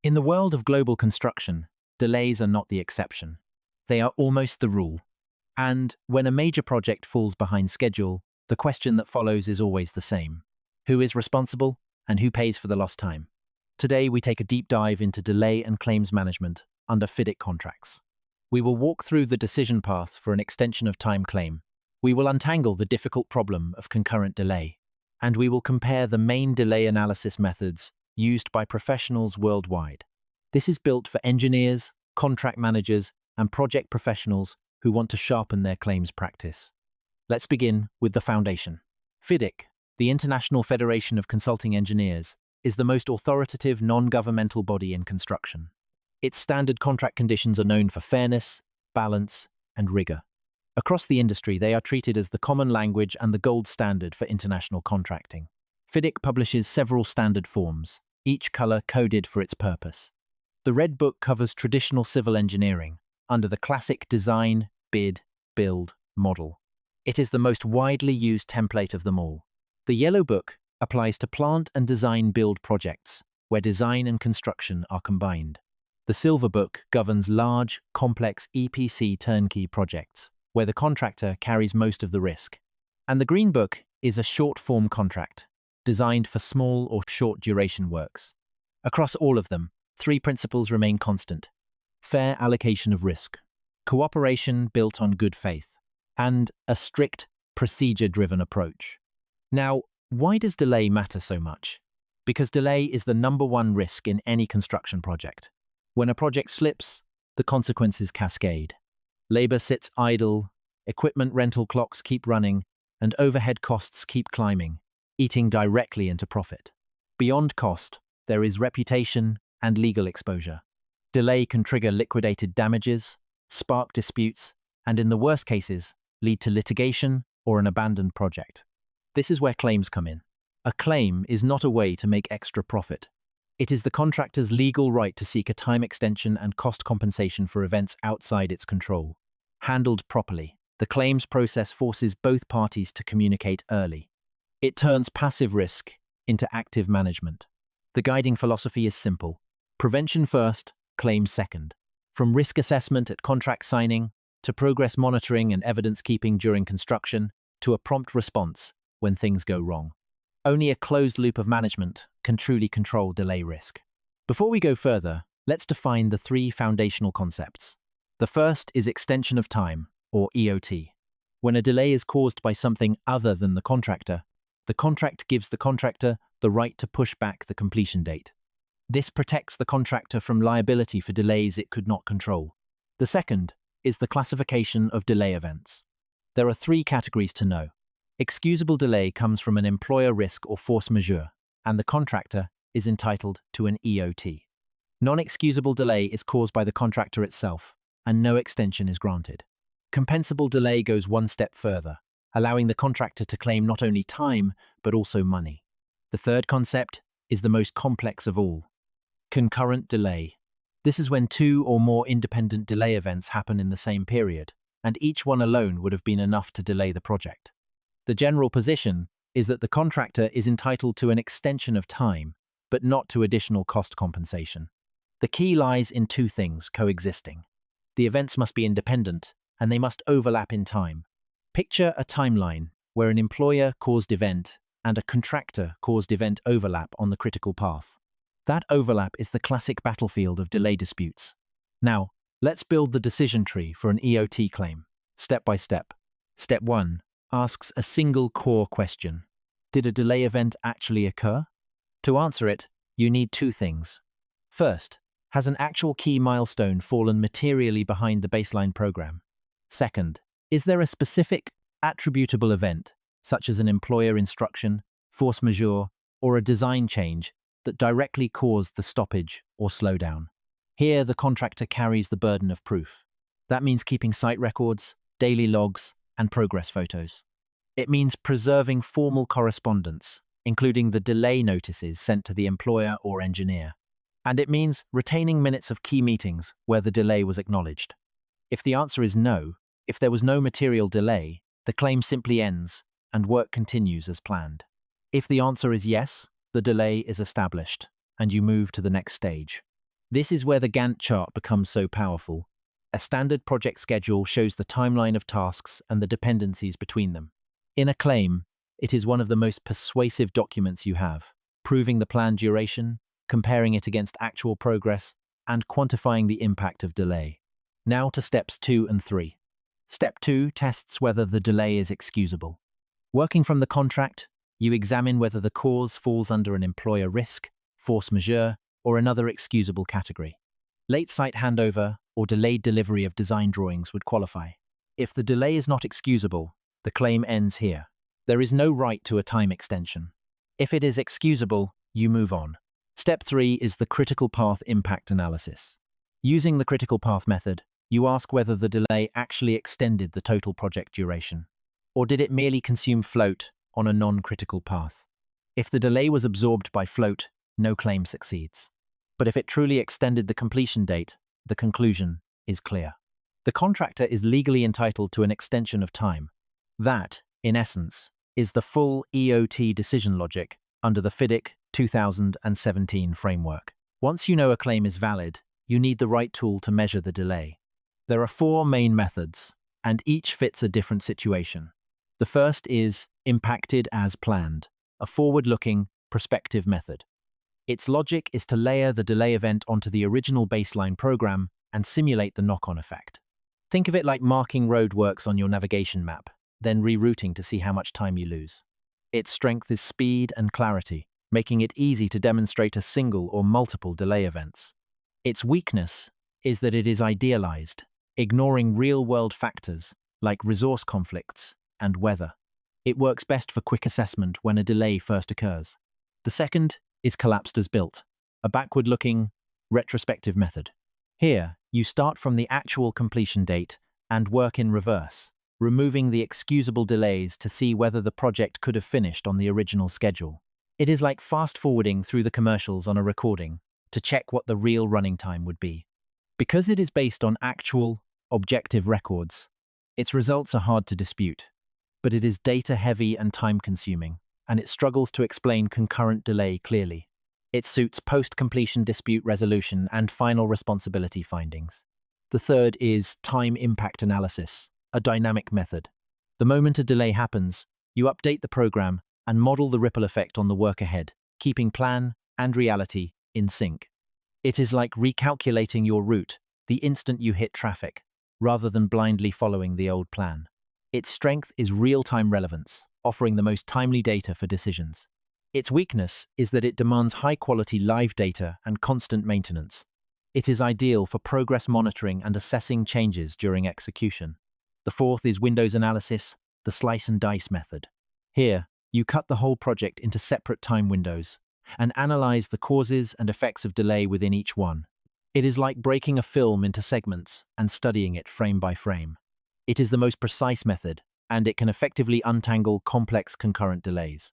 In the world of global construction, delays are not the exception. They are almost the rule. And when a major project falls behind schedule, the question that follows is always the same. Who is responsible and who pays for the lost time? Today, we take a deep dive into delay and claims management under FIDIC contracts. We will walk through the decision path for an extension of time claim. We will untangle the difficult problem of concurrent delay. And we will compare the main delay analysis methods used by professionals worldwide. This is built for engineers, contract managers, and project professionals who want to sharpen their claims practice. Let's begin with the foundation. FIDIC, the International Federation of Consulting Engineers, is the most authoritative non-governmental body in construction. Its standard contract conditions are known for fairness, balance, and rigor. Across the industry, they are treated as the common language and the gold standard for international contracting. FIDIC publishes several standard forms, each color coded for its purpose. The Red Book covers traditional civil engineering under the classic design, bid, build model. It is the most widely used template of them all. The Yellow Book applies to plant and design build projects, where design and construction are combined. The Silver Book governs large, complex EPC turnkey projects, where the contractor carries most of the risk. And the Green Book is a short-form contract, designed for small or short-duration works. Across all of them, three principles remain constant: fair allocation of risk, cooperation built on good faith, and a strict, procedure-driven approach. Now, why does delay matter so much? Because delay is the number one risk in any construction project. When a project slips, the consequences cascade. Labor sits idle, equipment rental clocks keep running, and overhead costs keep climbing, eating directly into profit. Beyond cost, there is reputation and legal exposure. Delay can trigger liquidated damages, spark disputes, and in the worst cases, lead to litigation or an abandoned project. This is where claims come in. A claim is not a way to make extra profit. It is the contractor's legal right to seek a time extension and cost compensation for events outside its control. Handled properly, the claims process forces both parties to communicate early. It turns passive risk into active management. The guiding philosophy is simple: prevention first, claims second. From risk assessment at contract signing, to progress monitoring and evidence keeping during construction, to a prompt response when things go wrong. Only a closed loop of management can truly control delay risk. Before we go further, let's define the three foundational concepts. The first is extension of time, or EOT. When a delay is caused by something other than the contractor, the contract gives the contractor the right to push back the completion date. This protects the contractor from liability for delays it could not control. The second is the classification of delay events. There are three categories to know. Excusable delay comes from an employer risk or force majeure, and the contractor is entitled to an EOT. Non-excusable delay is caused by the contractor itself, and no extension is granted. Compensable delay goes one step further, allowing the contractor to claim not only time, but also money. The third concept is the most complex of all: concurrent delay. This is when two or more independent delay events happen in the same period, and each one alone would have been enough to delay the project. The general position is that the contractor is entitled to an extension of time, but not to additional cost compensation. The key lies in two things coexisting. The events must be independent, and they must overlap in time. Picture a timeline where an employer-caused event and a contractor-caused event overlap on the critical path. That overlap is the classic battlefield of delay disputes. Now, let's build the decision tree for an EOT claim, step by step. Step 1 asks a single core question: did a delay event actually occur? To answer it, you need two things. First, has an actual key milestone fallen materially behind the baseline program? Second, is there a specific, attributable event, such as an employer instruction, force majeure, or a design change, that directly caused the stoppage or slowdown? Here, the contractor carries the burden of proof. That means keeping site records, daily logs, and progress photos. It means preserving formal correspondence, including the delay notices sent to the employer or engineer. And it means retaining minutes of key meetings where the delay was acknowledged. If the answer is no, if there was no material delay, the claim simply ends and work continues as planned. If the answer is yes, the delay is established and you move to the next stage. This is where the Gantt chart becomes so powerful. A standard project schedule shows the timeline of tasks and the dependencies between them. In a claim, it is one of the most persuasive documents you have, proving the planned duration, comparing it against actual progress, and quantifying the impact of delay. Now to steps 2 and 3. Step 2 tests whether the delay is excusable. Working from the contract, you examine whether the cause falls under an employer risk, force majeure, or another excusable category. Late site handover or delayed delivery of design drawings would qualify. If the delay is not excusable, the claim ends here. There is no right to a time extension. If it is excusable, you move on. Step 3 is the critical path impact analysis. Using the critical path method, you ask whether the delay actually extended the total project duration, or did it merely consume float on a non-critical path. If the delay was absorbed by float, no claim succeeds. But if it truly extended the completion date, the conclusion is clear. The contractor is legally entitled to an extension of time. That, in essence, is the full EOT decision logic under the FIDIC 2017 framework. Once you know a claim is valid, you need the right tool to measure the delay. There are 4 main methods, and each fits a different situation. The first is impacted as planned, a forward-looking, prospective method. Its logic is to layer the delay event onto the original baseline program and simulate the knock-on effect. Think of it like marking roadworks on your navigation map, then rerouting to see how much time you lose. Its strength is speed and clarity, making it easy to demonstrate a single or multiple delay events. Its weakness is that it is idealized, ignoring real-world factors like resource conflicts and weather. It works best for quick assessment when a delay first occurs. The second is collapsed as built, a backward-looking, retrospective method. Here, you start from the actual completion date and work in reverse, removing the excusable delays to see whether the project could have finished on the original schedule. It is like fast-forwarding through the commercials on a recording to check what the real running time would be. Because it is based on actual, objective records, its results are hard to dispute. But it is data-heavy and time-consuming, and it struggles to explain concurrent delay clearly. It suits post-completion dispute resolution and final responsibility findings. The third is time impact analysis, a dynamic method. The moment a delay happens, you update the program and model the ripple effect on the work ahead, keeping plan and reality in sync. It is like recalculating your route the instant you hit traffic, rather than blindly following the old plan. Its strength is real-time relevance, offering the most timely data for decisions. Its weakness is that it demands high-quality live data and constant maintenance. It is ideal for progress monitoring and assessing changes during execution. The fourth is Windows analysis, the slice and dice method. Here, you cut the whole project into separate time windows and analyze the causes and effects of delay within each one. It is like breaking a film into segments and studying it frame by frame. It is the most precise method, and it can effectively untangle complex concurrent delays.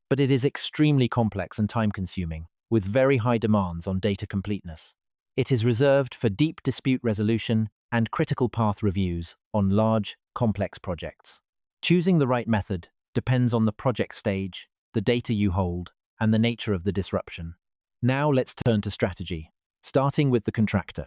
But it is extremely complex and time-consuming, with very high demands on data completeness. It is reserved for deep dispute resolution and critical path reviews on large, complex projects. Choosing the right method depends on the project stage, the data you hold, and the nature of the disruption. Now let's turn to strategy, starting with the contractor.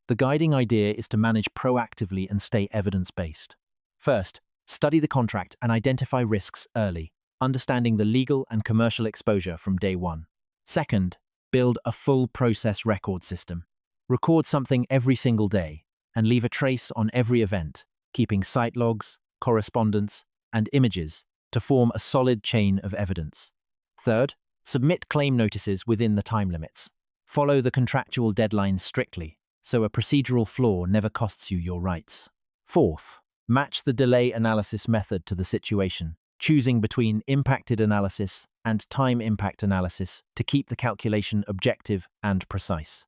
The guiding idea is to manage proactively and stay evidence-based. First, study the contract and identify risks early, understanding the legal and commercial exposure from day one. Second, build a full process record system. Record something every single day and leave a trace on every event, keeping site logs, correspondence, and images to form a solid chain of evidence. Third, submit claim notices within the time limits. Follow the contractual deadlines strictly, so a procedural flaw never costs you your rights. Fourth, match the delay analysis method to the situation, choosing between impacted analysis and time impact analysis to keep the calculation objective and precise.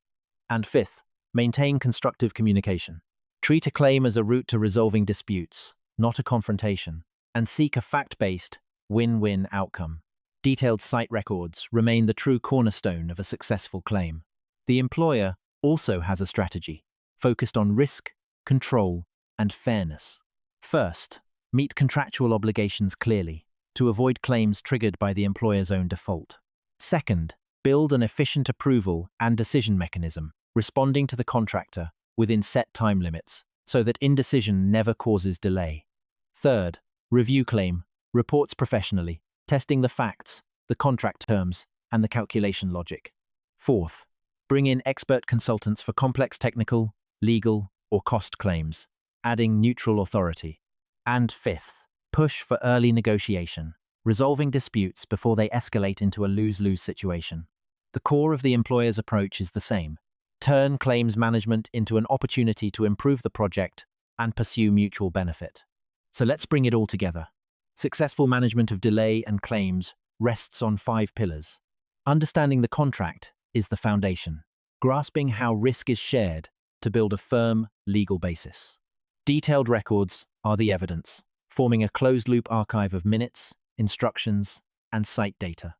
And fifth, maintain constructive communication. Treat a claim as a route to resolving disputes, not a confrontation, and seek a fact-based, win-win outcome. Detailed site records remain the true cornerstone of a successful claim. The employer also has a strategy focused on risk, control, and fairness. First, meet contractual obligations clearly to avoid claims triggered by the employer's own default. Second, Build an efficient approval and decision mechanism, responding to the contractor within set time limits, so that indecision never causes delay. Third, review claim, reports professionally, testing the facts, the contract terms, and the calculation logic. Fourth, bring in expert consultants for complex technical, legal, or cost claims, adding neutral authority. And fifth, push for early negotiation, resolving disputes before they escalate into a lose-lose situation. The core of the employer's approach is the same. Turn claims management into an opportunity to improve the project and pursue mutual benefit. So let's bring it all together. Successful management of delay and claims rests on 5 pillars. Understanding the contract is the foundation, grasping how risk is shared to build a firm legal basis. Detailed records are the evidence, forming a closed-loop archive of minutes, instructions, and site data.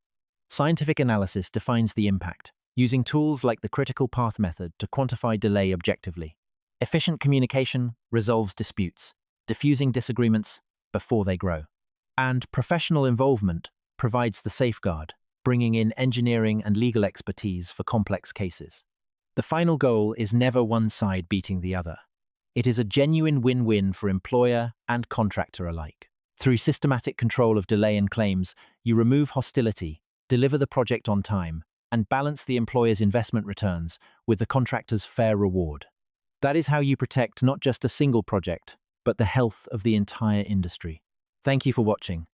Scientific analysis defines the impact, using tools like the critical path method to quantify delay objectively. Efficient communication resolves disputes, diffusing disagreements before they grow. And professional involvement provides the safeguard, bringing in engineering and legal expertise for complex cases. The final goal is never one side beating the other. It is a genuine win-win for employer and contractor alike. Through systematic control of delay and claims, you remove hostility, deliver the project on time, and balance the employer's investment returns with the contractor's fair reward. That is how you protect not just a single project, but the health of the entire industry. Thank you for watching.